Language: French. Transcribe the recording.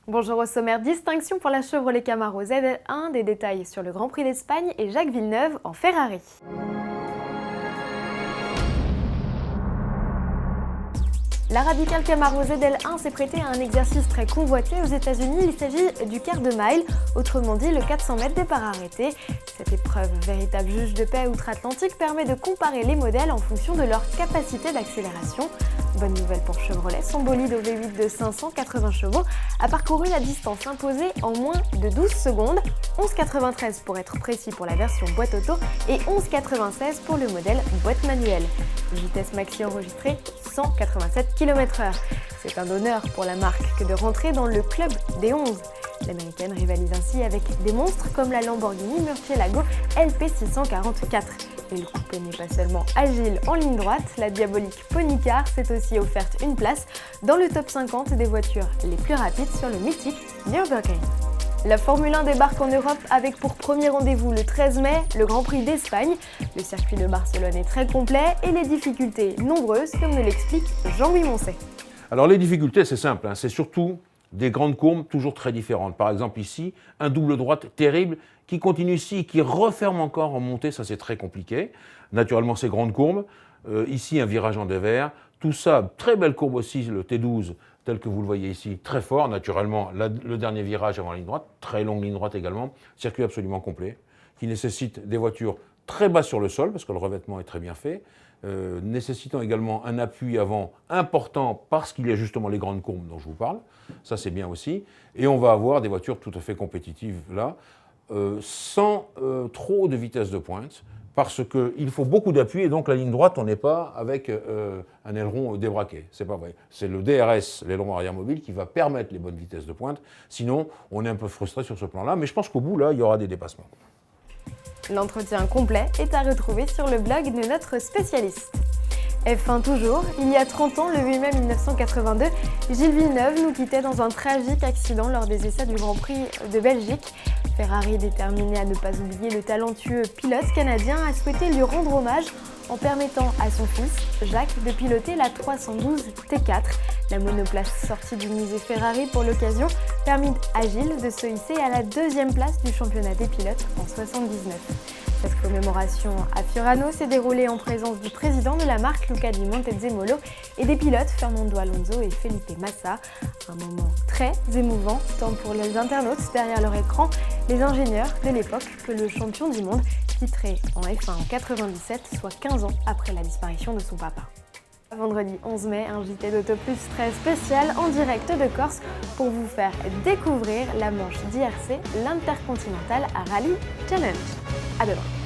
Bonjour au sommaire, distinction pour la Chevrolet Camaro ZL1, des détails sur le Grand Prix d'Espagne et Jacques Villeneuve en Ferrari. La radicale Camaro ZL1 s'est prêtée à un exercice très convoité aux États-Unis. Il s'agit du quart de mile, autrement dit le 400 mètres départ arrêté. Cette épreuve, véritable juge de paix outre-Atlantique, permet de comparer les modèles en fonction de leur capacité d'accélération. Bonne nouvelle pour Chevrolet, son bolide au V8 de 580 chevaux a parcouru la distance imposée en moins de 12 secondes, 11,93 pour être précis pour la version boîte auto et 11,96 pour le modèle boîte manuelle. Vitesse maxi enregistrée 187 km/h. C'est un honneur pour la marque que de rentrer dans le club des 11. L'américaine rivalise ainsi avec des monstres comme la Lamborghini Murcielago LP644. Et le coupé n'est pas seulement agile en ligne droite, la diabolique Pony Car s'est aussi offerte une place dans le top 50 des voitures les plus rapides sur le mythique Nürburgring. La Formule 1 débarque en Europe avec pour premier rendez-vous le 13 mai, le Grand Prix d'Espagne. Le circuit de Barcelone est très complet et les difficultés nombreuses, comme nous l'explique Jean-Louis Moncet. Alors les difficultés, c'est simple, c'est surtout des grandes courbes toujours très différentes. Par exemple ici, un double droite terrible qui continue ici et qui referme encore en montée, ça c'est très compliqué. Naturellement ces grandes courbes, ici un virage en dévers, tout ça, très belle courbe aussi, le T12, tel que vous le voyez ici, très fort. Naturellement, le dernier virage avant la ligne droite, très longue ligne droite également, circuit absolument complet, qui nécessite des voitures très bas sur le sol, parce que le revêtement est très bien fait, nécessitant également un appui avant important, parce qu'il y a justement les grandes courbes dont je vous parle, ça c'est bien aussi, et on va avoir des voitures tout à fait compétitives là, sans trop de vitesse de pointe, parce qu'il faut beaucoup d'appui et donc la ligne droite, on n'est pas avec un aileron débraqué. C'est pas vrai. C'est le DRS, l'aileron arrière mobile, qui va permettre les bonnes vitesses de pointe. Sinon, on est un peu frustré sur ce plan-là, mais je pense qu'au bout, là, il y aura des dépassements. L'entretien complet est à retrouver sur le blog de notre spécialiste. F1 toujours, il y a 30 ans, le 8 mai 1982, Gilles Villeneuve nous quittait dans un tragique accident lors des essais du Grand Prix de Belgique. Ferrari, déterminé à ne pas oublier le talentueux pilote canadien, a souhaité lui rendre hommage en permettant à son fils, Jacques, de piloter la 312 T4. La monoplace sortie du musée Ferrari pour l'occasion permit à Gilles de se hisser à la deuxième place du championnat des pilotes en 1979. Cette commémoration à Fiorano s'est déroulée en présence du président de la marque, Luca Di Montezemolo, et des pilotes Fernando Alonso et Felipe Massa. Un moment très émouvant, tant pour les internautes derrière leur écran, les ingénieurs de l'époque, que le champion du monde titrait en F1 en 97, soit 15 ans après la disparition de son papa. Vendredi 11 mai, un JT d'Auto Plus très spécial en direct de Corse pour vous faire découvrir la manche d'IRC, l'Intercontinental Rally Challenge. À demain.